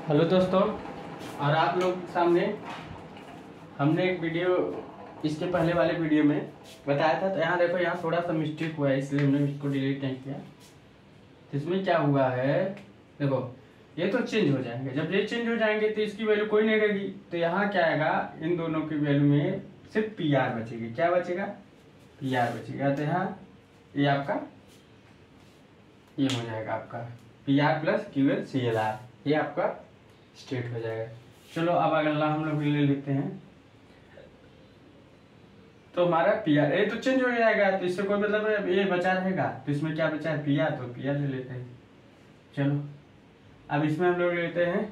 Hello दोस्तों, और आप लोग के सामने हमने एक वीडियो इसके पहले वाले वीडियो में बताया था। तो यहाँ देखो, यहाँ थोड़ा सा मिस्टेक हुआ है, इसलिए हमने इसको डिलीट नहीं किया। तो इसमें क्या हुआ है, देखो ये तो चेंज हो जाएंगे। जब ये चेंज हो जाएंगे तो इसकी वैल्यू कोई नहीं रहेगी। तो यहाँ क्या आएगा, इन दोनों की वैल्यू में सिर्फ पी आर बचेगी। क्या बचेगा? पी आर बचेगा। तो यहाँ ये आपका ये हो जाएगा आपका P R plus Q L C L R, ये आपका स्टेट हो जाएगा। चलो अब अगला हम लोग ले लेते हैं। तो हमारा पी आर ये तो चेंज हो जाएगा, तो इससे कोई मतलब है, ये बचा रहेगा। तो इसमें क्या बचा है, पी आर, तो पी आर ले लेते हैं। चलो अब इसमें हम लोग लेते हैं,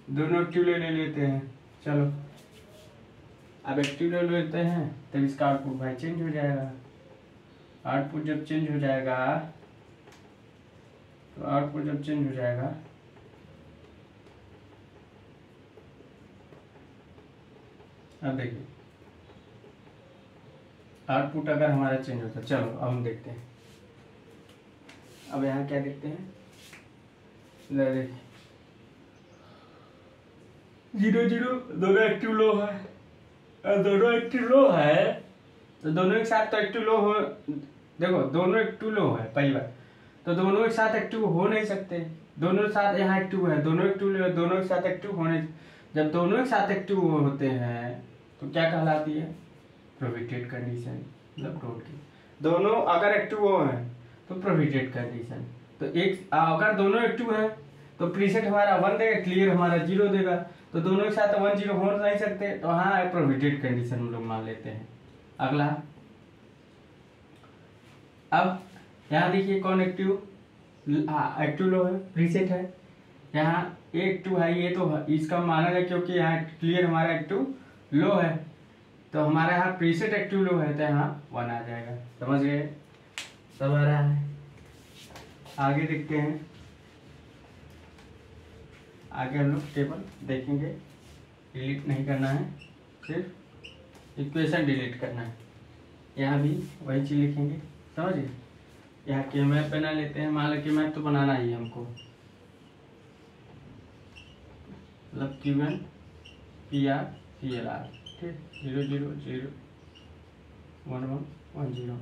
दोनों एक्टिव ले लेते हैं। चलो अब एक्टिव ले लेते हैं, तब इसका आउटपुट भाई चेंज हो जाएगा। आउटपुट जब चेंज हो जाएगा, तो आउटपुट जब चेंज हो जाएगा, अब देखिए आउटपुट अगर हमारा चेंज होता है। चलो अब हम देखते हैं। अब यहाँ क्या देखते हैं, देखिए 0 0 दोनों एक्टिव लो है। दोनों एक्टिव लो है तो दोनों एक साथ तो एक्टिव लो हो, देखो दोनों एक्टिव लो है पहली बार। तो दोनों एक साथ एक्टिव हो नहीं सकते। दोनों साथ यहाँ एक्टिव है, दोनों एक्टिव दोनों एक साथ एक्टिव होने, जब दोनों एक साथ एक्टिव होते हैं तो क्या कहलाती है, प्रोहिबिटेड कंडीशन। मतलब डॉट की दोनों अगर एक्टिव हो हैं तो प्रोहिबिटेड कंडीशन। तो एक अगर दोनों एक्टिव है तो प्रीसेट हमारा 1 देगा, क्लियर हमारा 0 देगा। तो दोनों के साथ 1 0 हो नहीं सकते, तो हाँ प्रोहिबिटेड कंडीशन हम लोग मान लेते हैं। अगला अब यहाँ देखिए कौन एक्टिव, एक्टिव लो है, प्रीसेट है। यहाँ एक्टिव है, ये तो है, इसका माना है क्योंकि यहाँ क्लियर हमारा एक्टिव लो है। तो हमारा यहाँ प्रीसेट एक्टिव लो है, तो यहाँ 1 आ जाएगा। समझ गए, सब आ रहा है। आगे देखते हैं, आगे हम लोग टेबल देखेंगे। डिलीट नहीं करना है, सिर्फ इक्वेशन डिलीट करना है। यहाँ भी वही चीज लिखेंगे, समझिए। यहाँ के मैप बना लेते हैं, मान लो कि मैप तो बनाना ही है हमको, मतलब Q N P R C L R, ठीक। 0 0 0 1 1 1 0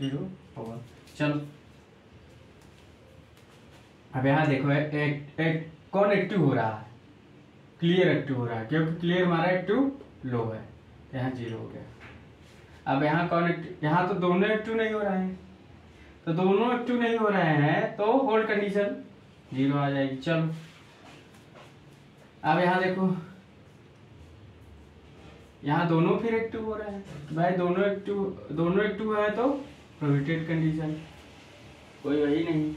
0 4। चलो अब यहाँ देखो एक कौन एक्टिव हो रहा है, क्लियर एक्टिव हो रहा है, क्योंकि क्लियर हमारा एक्टिव लो है। यहाँ 0 हो गया। अब यहाँ कौन एक्टिव, यहाँ तो दोनों एक्टिव नहीं हो रहे हैं। तो दोनों एक्टिव नहीं हो रहे हैं तो होल्ड कंडीशन 0 आ जाएगी। चलो अब यहाँ देखो, यहाँ दोनों फिर एक्टिव हो रहे हैं। भाई दोनों एक्टिव है तो प्रोहिबिटेड कंडीशन, कोई वही नहीं।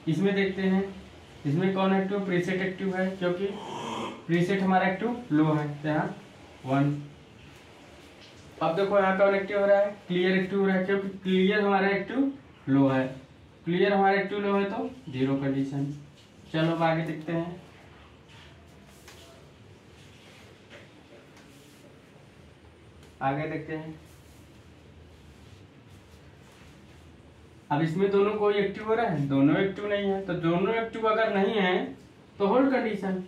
इसमें देखते हैं, इसमें कौन एक्टिव, प्रीसेट एक्टिव है, क्योंकि प्रीसेट हमारा एक्टिव लो है, तो यहाँ 1। अब देखो यहाँ कौन एक्टिव हो रहा है, क्लियर एक्टिव हो रहा है, क्योंकि क्लियर हमारा एक्टिव लो है। क्लियर हमारा एक्टिव लो है तो 0 कंडीशन। चलो अब आगे देखते हैं। आगे देखते हैं, अब इसमें दोनों कोई एक्टिव हो रहा है, दोनों एक्टिव नहीं है। तो दोनों एक्टिव अगर नहीं है तो होल्ड कंडीशन।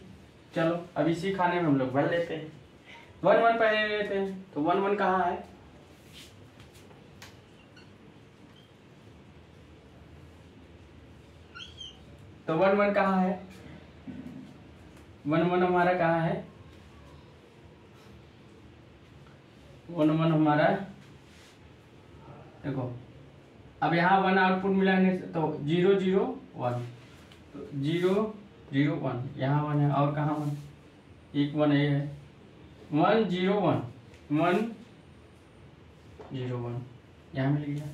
चलो अब इसी खाने में हम लोग भर लेते हैं। 1 1 पहले ले लेते हैं। तो 1 1 कहाँ है, तो 1 1 कहाँ है, 1 1 हमारा कहाँ है, 1 1 हमारा देखो। अब यहाँ 1 आउटपुट मिला है, तो 0 0 1, तो 0 0 1, यहाँ 1 है, और कहाँ 1, एक 1 ये है, 1 0 1 1 0 1, यहाँ मिल गया।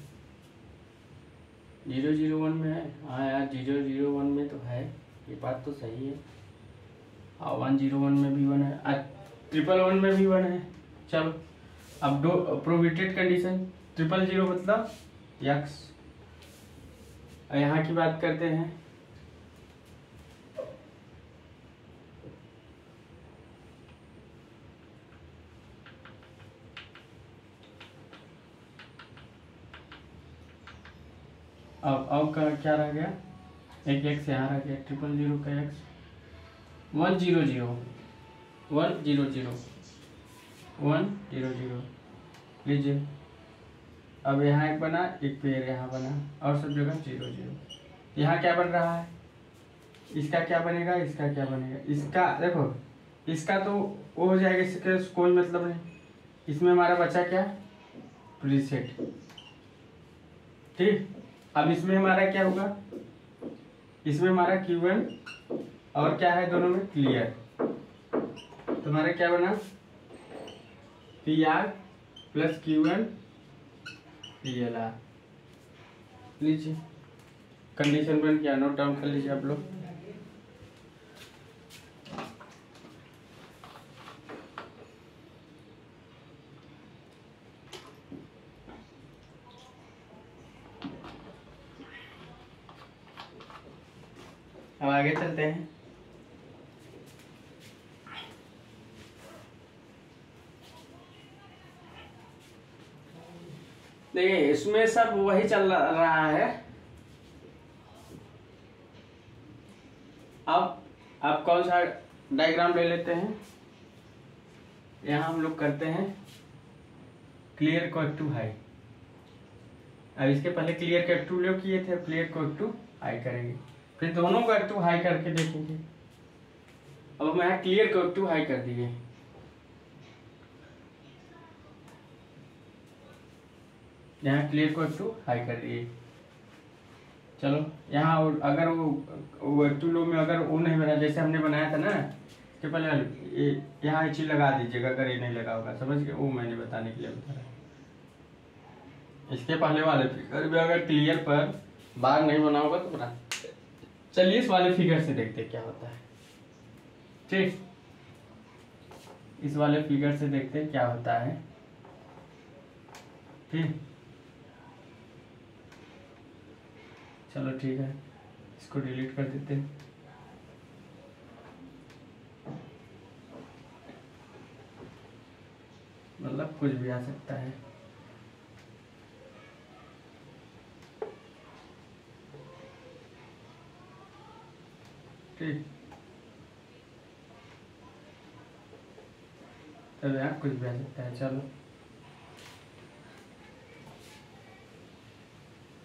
0 0 1 में है, हाँ यार 0 0 1 में तो है, ये बात तो सही है। और 1 0 1 में भी 1 है, 1 1 1 में भी 1 है। चलो अब दो प्रोहिबिटेड कंडीशन, 0 0 मतलब यक्स। यहाँ की बात करते हैं, अब का क्या रह गया, एक एक्स यहाँ रह गया, 000 का एक्स 100 100 लीजिए। अब यहाँ एक बना, एक पेड़ यहाँ बना, और सब जगह 0 यहाँ क्या बन रहा है, इसका क्या बनेगा, इसका क्या बनेगा, इसका देखो, इसका तो वो हो जाएगा, इसका कोई मतलब नहीं। इसमें हमारा बचा क्या, प्रीसेट। ठीक, अब इसमें हमारा क्या होगा, इसमें हमारा Q1 और क्या है दोनों में क्लियर। तो हमारा क्या बना, PR प्लस Q1 PLR। लीजिए कंडीशन बन गया, नोट डाउन कर लीजिए आप लोग। अब आगे चलते हैं। देखिए इसमें सब वही चल रहा है। अब आप कौन सा डायग्राम ले लेते हैं, यहाँ हम लोग करते हैं क्लियर कोएक्टिव हाई। अब इसके पहले क्लियर कोएक्टिव लो किए थे, क्लियर कोएक्टिव हाई करेंगे, फिर दोनों कोएक्टिव हाई करके देखेंगे। अब हम यहाँ क्लियर कोएक्टिव हाई कर दिए, यहाँ क्लियर कोएक्टिव हाई कर दिए। चलो यहाँ अगर वो एक्टिव लो में अगर वो नहीं बना, जैसे हमने बनाया था ना, इसके पहले यहाँ चीज लगा दीजिएगा अगर ये नहीं लगा होगा, समझ गए, वो मैंने बताने के लिए बता रहा। इसके पहले वाले फिगर भी अगर क्लियर पर बार नहीं बना होगा तो बना। चलिए इस वाले फिगर से देखते क्या होता है। ठीक, इस वाले फिगर से देखते क्या होता है। ठीक, चलो ठीक है, इसको डिलीट कर देते हैं। मतलब कुछ भी आ सकता है। ठीक, चलो यहाँ कुछ भी आ सकता है। चलो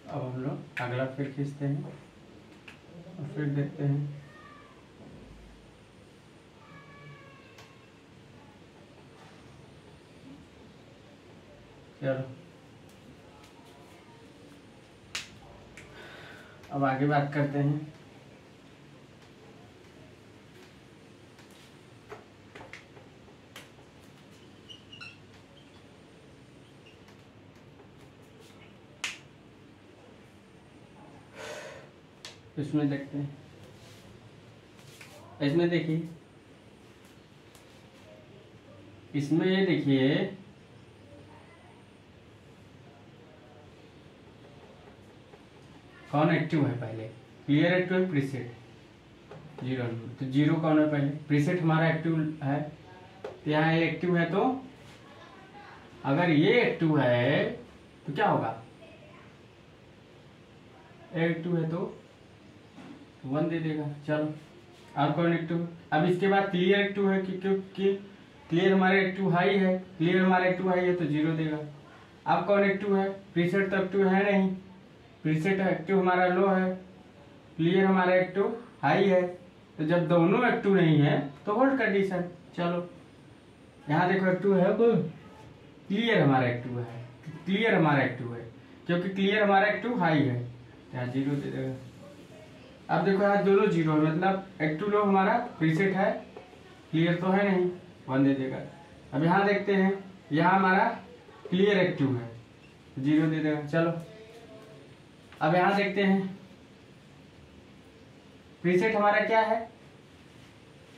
अब हम लोग अगला फिर खींचते हैं और फिर देखते हैं। चलो अब आगे बात करते हैं। इसमें देखते हैं, इसमें देखिए, इसमें ये देखिए कौन एक्टिव है, पहले क्लियर एक्टिव है, प्रीसेट 0। तो 0 कौन है पहले, प्रीसेट हमारा एक्टिव है, तो यहाँ ये एक्टिव है, तो अगर ये एक्टिव है तो क्या होगा, एक्टिव है तो 1 दे देगा। चलो और कौन एक्टिव, अब इसके बाद क्लियर एक्टिव है, क्योंकि क्लियर हमारे एक्टिव हाई है, क्लियर हमारा एक्टिव हाई है तो 0 देगा। अब कौन एक्टिव है, प्रीसेट तो एक्टिव है नहीं, प्रीसेट एक्टिव हमारा लो है, क्लियर हमारा एक्टिव हाई है, तो जब दोनों एक्टिव नहीं है तो होल्ड कंडीशन। चलो यहाँ देखो एक्टिव है, क्लियर हमारा एक्टिव है, क्लियर हमारा एक्टिव है, क्योंकि क्लियर हमारा एक्टिव हाई है, यहाँ 0 दे देगा। अब देखो यहाँ दोनों 0 है, मतलब एक्टिव लो हमारा प्रीसेट है, क्लियर तो है नहीं, 1 दे देगा। अब यहाँ देखते हैं, यहाँ हमारा क्लियर एक्टिव है, 0 दे देगा। चलो अब यहाँ देखते हैं, प्रीसेट हमारा क्या है,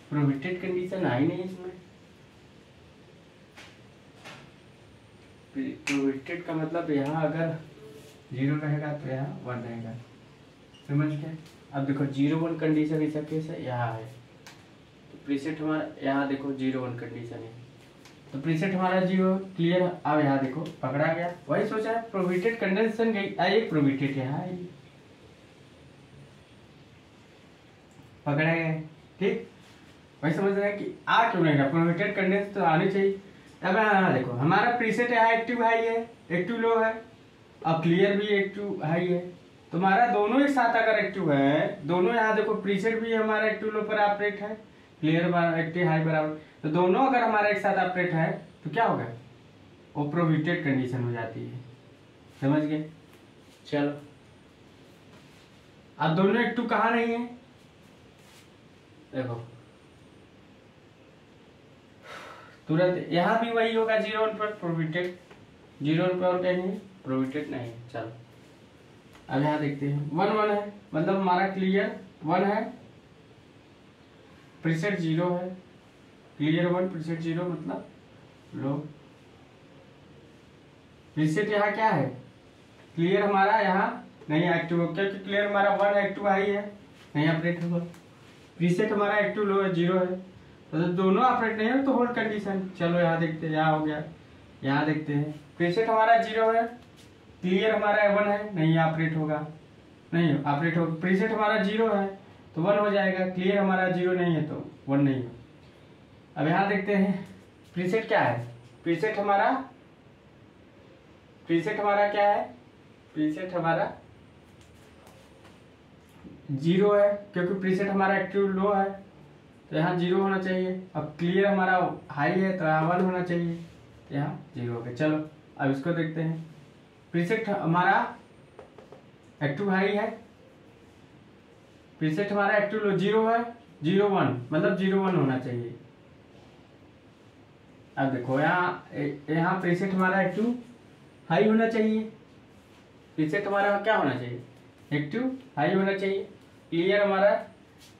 प्रोहिबिटेड कंडीशन आई नहीं इसमें। प्रोहिबिटेड का मतलब यहाँ अगर 0 रहेगा तो यहाँ 1 रहेगा, समझ गए। अब देखो 0-1 कंडीशन ऐसा केस है, यहाँ है, तो प्रीसेट हमारा यहाँ देखो 0-1 कंडीशन है, तो प्रीसेट हमारा 0 क्लियर। अब यहाँ देखो पकड़ा गया, वही सोचा है, प्रोहिबिटेड कंडीशन गई, एक प्रोहिबिटेड यहाँ आई, पकड़े गए। ठीक, वही समझ रहे हैं कि आ क्यों नहीं रहा, प्रोहिबिटेड करने से तो आनी चाहिए। अब यहाँ देखो हमारा प्रीसेट यहाँ एक्टिव हाई है, एक्टिव लो है, और क्लियर भी एक्टिव हाई है। तुम्हारा दोनों एक साथ अगर एक्टिव है, दोनों यहाँ देखो प्रीसेट भी हमारा एक्टिव लो पर ऑपरेट है, क्लियर एक्टिव हाई बराबर, तो दोनों अगर हमारा एक साथ ऑपरेट है तो क्या होगा, वो प्रोहिबिटेड कंडीशन हो जाती है। समझ गए? चलो अब दोनों एक्टिव कहाँ नहीं है, देखो तुरंत यहाँ भी वही होगा, 0 1 पर प्रोहिबिटेड, 0 1 पर और कहीं नहीं प्रोहिबिटेड नहीं। चलो अब यहाँ देखते हैं 1 1 है, मतलब हमारा क्लियर 1 है, प्रीसेट 0 है, क्लियर 1 प्रीसेट 0 मतलब लो। प्रीसेट यहाँ क्या है, क्लियर हमारा यहाँ नहीं एक्टिव हो, क्योंकि क्लियर हमारा 1 एक्टिव हाई है, नहीं ऑपरेट होगा। प्रीसेट हमारा एक्टिव लो है, 0 है, तो दोनों ऑपरेट नहीं है तो होल्ड कंडीशन। चलो यहाँ देखते हैं, यहाँ हो गया, यहाँ देखते हैं प्रीसेट हमारा 0 है, क्लियर हमारा 1 है, नहीं ऑपरेट होगा, नहीं ऑपरेट होगा। प्रीसेट हमारा 0 है तो 1 हो जाएगा, क्लियर हमारा 0 नहीं है तो 1 नहीं है। अब यहाँ देखते हैं प्रीसेट क्या है, प्रीसेट हमारा क्या है, प्रीसेट हमारा 0 है, क्योंकि प्रीसेट हमारा एक्टिव लो है तो यहाँ 0 होना चाहिए। अब क्लियर हमारा हाई है तो यहाँ 1 होना चाहिए, तो यहाँ 0 हो गया। चलो अब इसको देखते हैं, प्रीसेट हमारा एक्टिव हाई है, प्रीसेट हमारा एक्टिव लो 0 है, 0 1 मतलब 0 1 होना चाहिए। अब देखो यहाँ प्रीसेट हमारा एक्टिव हाई होना चाहिए, प्रीसेट हमारा क्या होना चाहिए, एक्टिव हाई होना चाहिए। क्लियर हमारा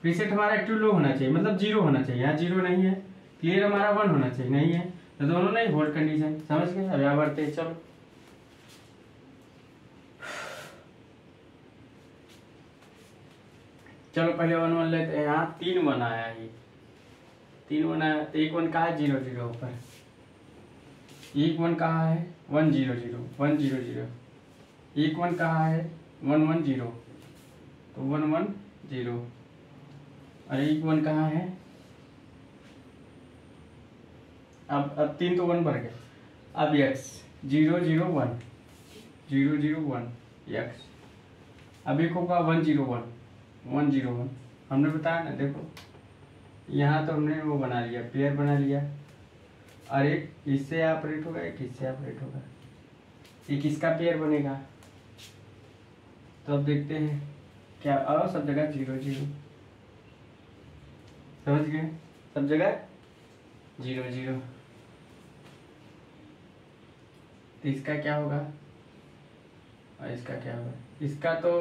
प्रीसेट हमारा एक्टिव लो होना चाहिए, मतलब 0 होना चाहिए, यहाँ 0 नहीं है। क्लियर हमारा 1 होना चाहिए, नहीं है, तो दोनों नहीं, होल्ड कंडीशन। समझ गए? अब यहाँ बढ़ते हैं, चलो चलो पहले 1 1 लेते हैं। यहाँ 3 1 आया, ये 3 1 आया, तो 1 1 कहाँ है, 0 0 ऊपर, 1 1 कहाँ है, 1 0 0 1 0 0, 1 1 कहाँ है, 1 1 0, तो 1 1 0, और 1 1 कहाँ है, अब 3 तो 1 भर गया। अब x 0 0 1 0 0 1 x, अब एक होगा 1 0 1 1 0 1, हमने बताया ना, देखो यहाँ तो हमने वो बना लिया, पेयर बना लिया, और एक इससे ऑपरेट होगा, एक इससे ऑपरेट होगा, एक इसका पेयर बनेगा। तो अब देखते हैं क्या, और सब जगह 0 0, समझ गए, सब जगह 0 0, तो इसका क्या होगा और इसका क्या होगा, इसका तो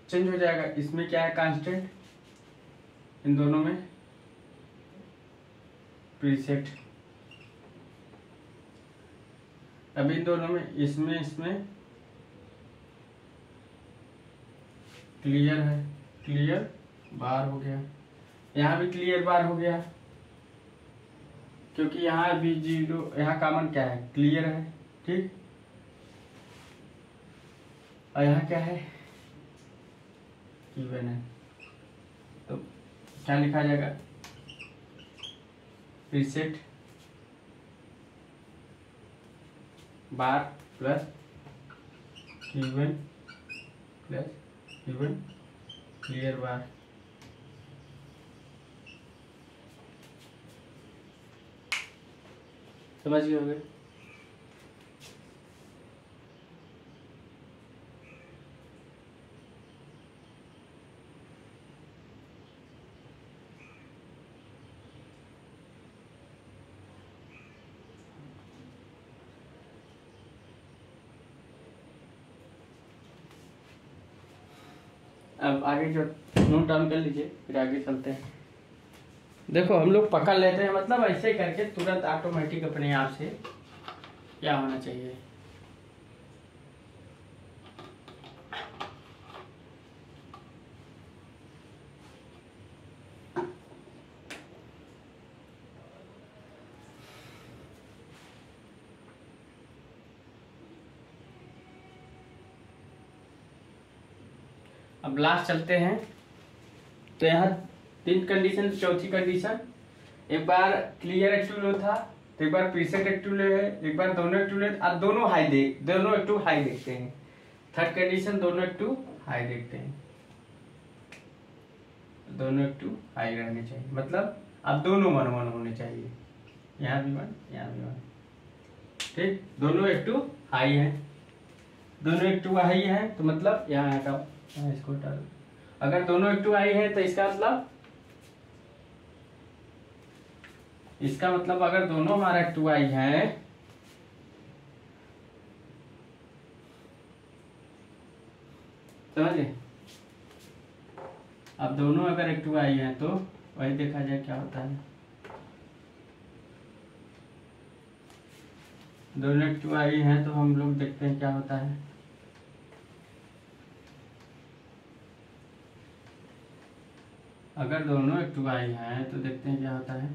चेंज हो जाएगा, इसमें क्या है कांस्टेंट, इन दोनों में प्रीसेट, अब इन दोनों में इसमें क्लियर है, क्लियर बार हो गया, यहाँ भी क्लियर बार हो गया, क्योंकि यहाँ भी 0, यहाँ कॉमन क्या है, क्लियर है। ठीक, और यहाँ क्या है, इवन है, तो क्या लिखा जाएगा, preset bar plus even plus even clear bar. समझ गए होंगे? अब आगे जो नोट डाउन कर लीजिए, फिर आगे चलते हैं। देखो हम लोग पकड़ लेते हैं, मतलब ऐसे करके तुरंत ऑटोमेटिक अपने आप से क्या होना चाहिए। अब लास्ट चलते हैं, तो यहाँ तीन कंडीशन, चौथी कंडीशन, एक बार क्लियर एक्टिव लो था, तो एक बार प्रीसेट एक्टिव लो है, एक बार दोनों एक्टिव लो, अब दोनों एक्टिव हाई देखते हैं। थर्ड कंडीशन दोनों एक्टिव हाई देखते हैं, दोनों एक्टिव हाई रहने चाहिए, मतलब अब दोनों 1 1 होने चाहिए, यहाँ भी 1 यहाँ भी 1। ठीक, दोनों एक्टिव हाई है, दोनों एक्टिव हाई है तो मतलब यहाँ का इसको हटा दो। अगर दोनों एक्टिव हाई है तो इसका मतलब अगर दोनों हमारा एक्टिव हाई है समझे, अब दोनों अगर एक्टिव हाई है तो वही देखा जाए क्या होता है। दोनों एक्टिव हाई है तो हम लोग देखते हैं क्या होता है। अगर दोनों एक्टिव हाई हैं तो देखते हैं क्या होता है।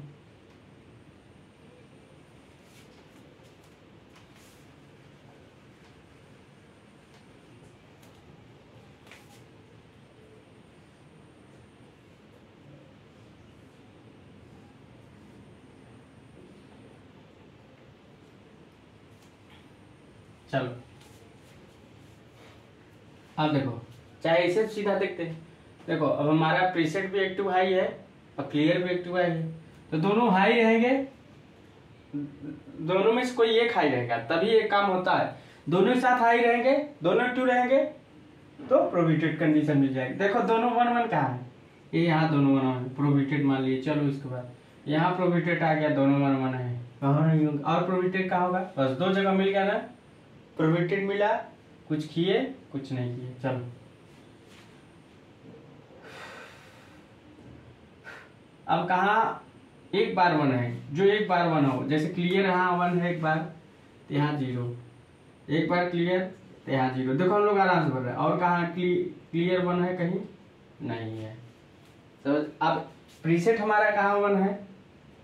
चलो अब देखो, चाहे इसे सीधा देखते हैं। देखो अब हमारा प्रीसेट भी एक्टिव हाई है और क्लियर भी एक्टिव हाई है, तो दोनों हाई रहेंगे, दोनों में से कोई एक हाई रहेगा तभी एक काम होता है। दोनों एक साथ हाई रहेंगे, दोनों एक्टिव रहेंगे तो प्रोहिबिटेड कंडीशन मिल जाएगी। देखो दोनों 1 1 कहाँ है, ये यहाँ दोनों 1 1 प्रोहिबिटेड मान लिए। चलो इसके बाद यहाँ प्रोहिबिटेड आ गया, दोनों 1 1 है, कहाँ नहीं होगा और प्रोहिबिटेड कहाँ होगा, बस 2 जगह मिल गया ना, प्रोहिबिटेड मिला, कुछ किए कुछ नहीं किए। चलो अब कहा एक बार 1 है, जो एक बार 1 हो, जैसे क्लियर यहाँ 1 है एक बार तो यहाँ 0, एक बार क्लियर तो यहाँ 0। देखो हम लोग आराम से भर रहे हैं। और कहाँ क्लियर 1 है, कहीं नहीं है। तो अब प्रीसेट हमारा कहाँ 1 है,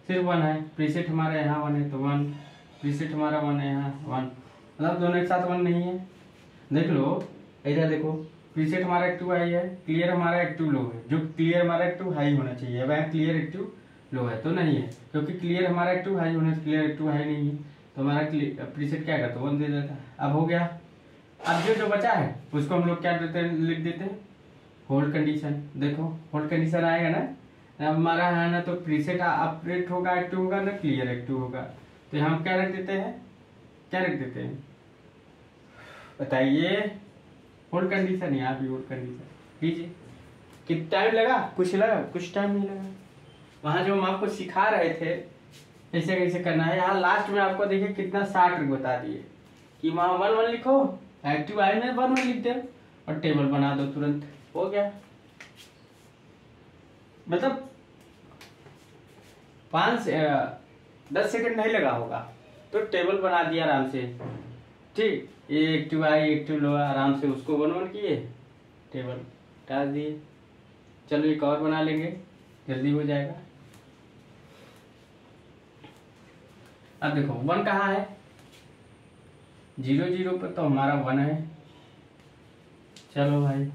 सिर्फ 1 है, प्रीसेट हमारा यहाँ 1 है तो 1, प्रीसेट हमारा 1 है यहाँ 1, मतलब दोनों एक साथ 1 नहीं है। देख लो इधर देखो, प्रीसेट हमारा एक्टिव हाई है, क्लियर हमारा एक्टिव लो है, जो क्लियर हमारा एक्टिव हाई होना चाहिए, अब यहाँ क्लियर एक्टिव लो है तो नहीं है, क्योंकि क्लियर हमारा एक्टिव हाई होना, क्लियर एक्टिव हाई नहीं है, तो हमारा प्रीसेट क्या करता है 1 दे देता है। अब हो गया, अब जो बचा है उसको हम लोग क्या देते हैं, लिख देते हैं होल्ड कंडीशन। देखो होल्ड कंडीशन आएगा ना, अब हमारा है ना तो प्रीसेट ऑपरेट होगा, एक्टिव होगा ना, क्लियर एक्टिव होगा, तो यहाँ क्या रख देते हैं, क्या रख देते हैं बताइए, होल्ड कंडीशन, यहाँ भी होल्ड कंडीशन कीजिए। कितना टाइम लगा, कुछ लगा, कुछ टाइम नहीं लगा। वहां जो हम आपको सिखा रहे थे कैसे कैसे करना है, यहाँ लास्ट में आपको देखिए कितना 60 बता दिए कि वहां 1 1 लिखो, एक्टिव आई में 1 1 लिख दो और टेबल बना दो, तुरंत हो गया। मतलब 10 सेकंड नहीं लगा होगा तो टेबल बना दिया आराम से। ठीक, ये एक्टिव आई एक्टिव लो, आराम से उसको 1 1 किए, टेबल डाल दिए। चलो एक और बना लेंगे, जल्दी हो जाएगा। अब देखो 1 कहाँ है, 0 0 पर तो हमारा 1 है। चलो भाई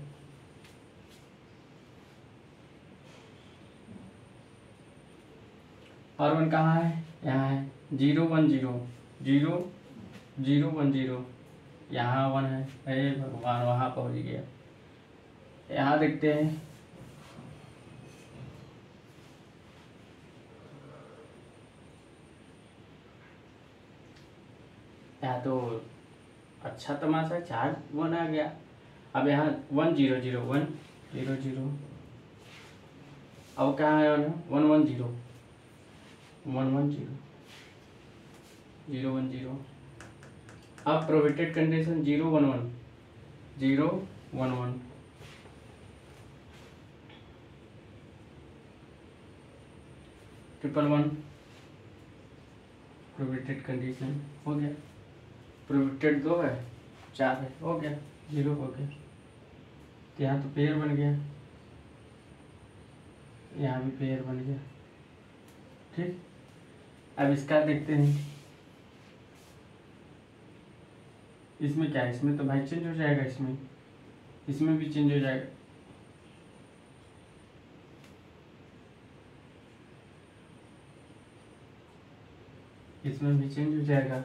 और 1 कहाँ है, यहाँ है, 0 1 0 0 0 1 0, यहाँ 1 है, अरे भगवान वहां पहुंच गया। यहाँ देखते हैं, यहाँ तो अच्छा तमाशा, 4 1 आ गया। अब यहाँ 1 0 0 1 0 0, अब कहाँ है 1 1 0 1 1 0 0 1 0। अब prohibited condition 0 1 1 0 1 1, triple 1, prohibited condition हो गया। प्रोहिबिटेड 2 है, 4 है, हो गया, 0 हो गया। तो यहाँ तो पेयर बन गया, यहाँ भी पेयर बन गया। ठीक, अब इसका देखते हैं, इसमें क्या है, इसमें तो भाई चेंज हो जाएगा, इसमें भी चेंज हो जाएगा। इसमें भी चेंज हो जाएगा।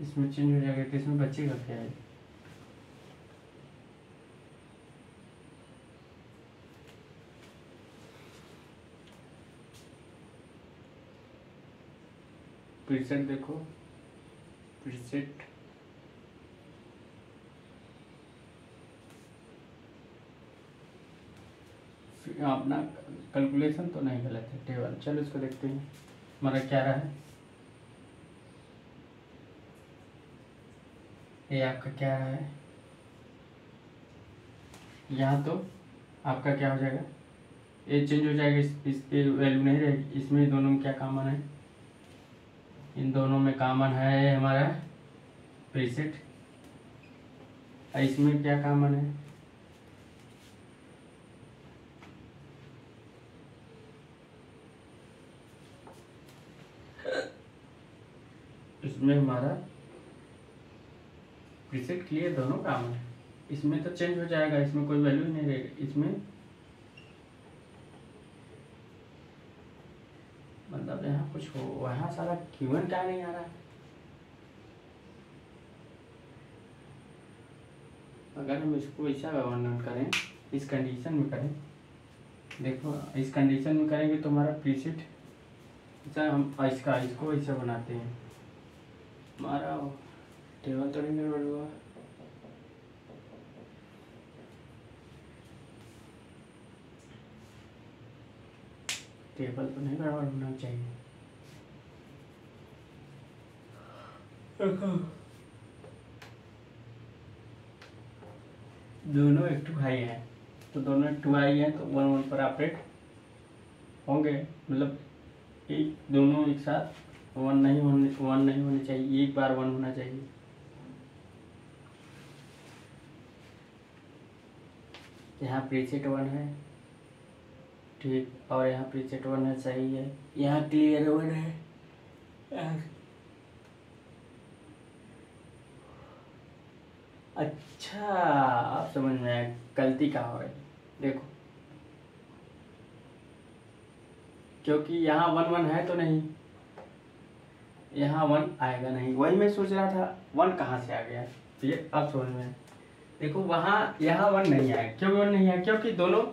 इसमें चेंज हो जाएगा तो इसमें बचेगा क्या है? प्रीसेट देखो, प्रीसेट अपना कैलकुलेशन तो नहीं गलत है टेबल। चलो इसको देखते हैं हमारा क्या रहा है। ये आपका क्या है, यहाँ तो आपका क्या हो जाएगा, ये चेंज हो जाएगा, इस पे वैल्यू नहीं रहेगी। इसमें दोनों में क्या कॉमन है, इन दोनों में कॉमन है हमारा प्रीसेट। इसमें क्या कॉमन है, इसमें हमारा प्रीसेट क्लियर, दोनों कॉमन है। इसमें तो चेंज हो जाएगा, इसमें कोई वैल्यू नहीं रहेगी। इसमें मतलब यहाँ कुछ हो, वहाँ सारा क्यूएन क्या नहीं आ रहा है। अगर हम इसको ऐसा वर्णन करें, इस कंडीशन में करें, देखो इस कंडीशन में करेंगे तो हमारा प्रीसेट ऐसा, हम इसको ऐसा बनाते हैं, हमारा टेबल तो नहीं गड़बड़ हुआ। टेबल तो नहीं गड़बड़ होना चाहिए। दोनों एक टू हाई है, तो दोनों एक टू हाई है तो 1 1 पर ऑपरेट होंगे। मतलब एक दोनों एक साथ 1 नहीं होने चाहिए, एक बार 1 होना चाहिए। यहाँ प्रीसेट 1 है, ठीक, और यहाँ प्रीसेट 1 है, सही है। यहाँ क्लियर 1 है, अच्छा आप समझ में आया गलती कहाँ हो रही। देखो क्योंकि यहाँ 1 1 है तो नहीं, यहाँ 1 आएगा नहीं, वही मैं सोच रहा था 1 कहाँ से आ गया। तो ये अब समझ में, देखो वहाँ यहाँ 1 नहीं आया। क्यों 1 नहीं आया, क्योंकि दोनों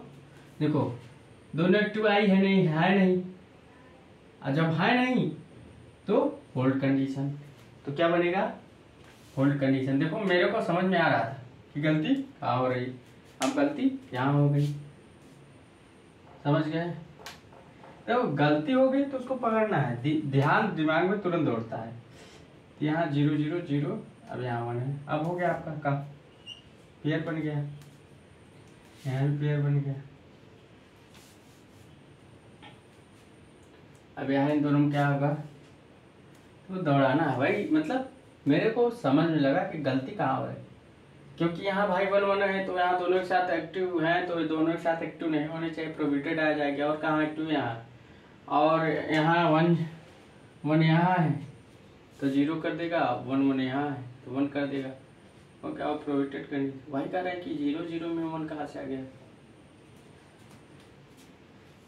देखो दोनों एक टू आई है नहीं, और जब है नहीं तो होल्ड कंडीशन, तो क्या बनेगा होल्ड कंडीशन। देखो मेरे को समझ में आ रहा था कि गलती कहाँ हो रही, अब गलती यहाँ हो गई, समझ गए। देखो गलती हो गई तो उसको पकड़ना है, ध्यान दिमाग में तुरंत दौड़ता है। यहाँ 0 0 0, अब यहाँ 1 है, अब हो गया आपका काम, पेयर बन गया, यहाँ भी पेयर बन गया। अब यहाँ इन दोनों में क्या होगा, तो दौड़ाना है भाई। मतलब मेरे को समझ में लगा कि गलती कहाँ हो रही, क्योंकि यहाँ भाई 1 1 है तो यहाँ दोनों एक साथ एक्टिव हैं, तो दोनों एक साथ एक्टिव नहीं होने चाहिए, प्रोहिबिटेड आ जाएगा। और कहाँ एक्टिव यहाँ, और यहाँ 1 1 यहाँ है तो 0 कर देगा, 1 1 यहाँ है तो 1 कर देगा, और क्या प्रोहिबिटेड करनी, वही कह रहा है कि 0 0 में 1 कहाँ से आ गया।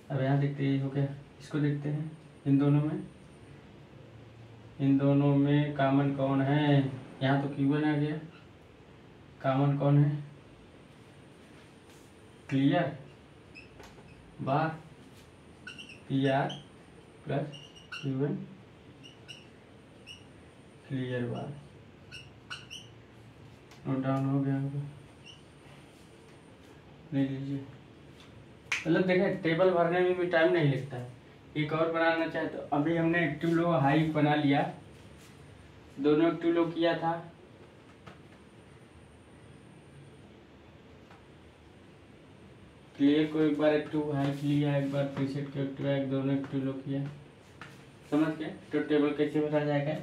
अब यहाँ देखते हैं हो गया, इसको देखते हैं इन दोनों में कॉमन कौन है। यहाँ तो Q1 आ गया, कॉमन कौन है, क्लियर बार PR प्लस Q1 क्लियर बार, नोट डाउन हो गया होगा, ले लीजिए। मतलब देखें टेबल भरने में भी टाइम नहीं लगता है। एक और बनाना चाहे तो अभी हमने एक्टिव लो हाई बना लिया, दोनों एक्टिव लो किया था, क्लियर को एक बार एक्टिव हाई लिया, एक बार प्रीसेट को एक्टिव हाई, दोनों एक्टिव लो किया, समझ गए तो टेबल कैसे भरा जाएगा।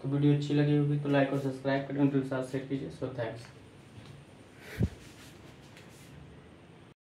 तो वीडियो अच्छी लगी होगी तो लाइक और सब्सक्राइब करें, दूसरे साथ शेयर कीजिए। So thanks.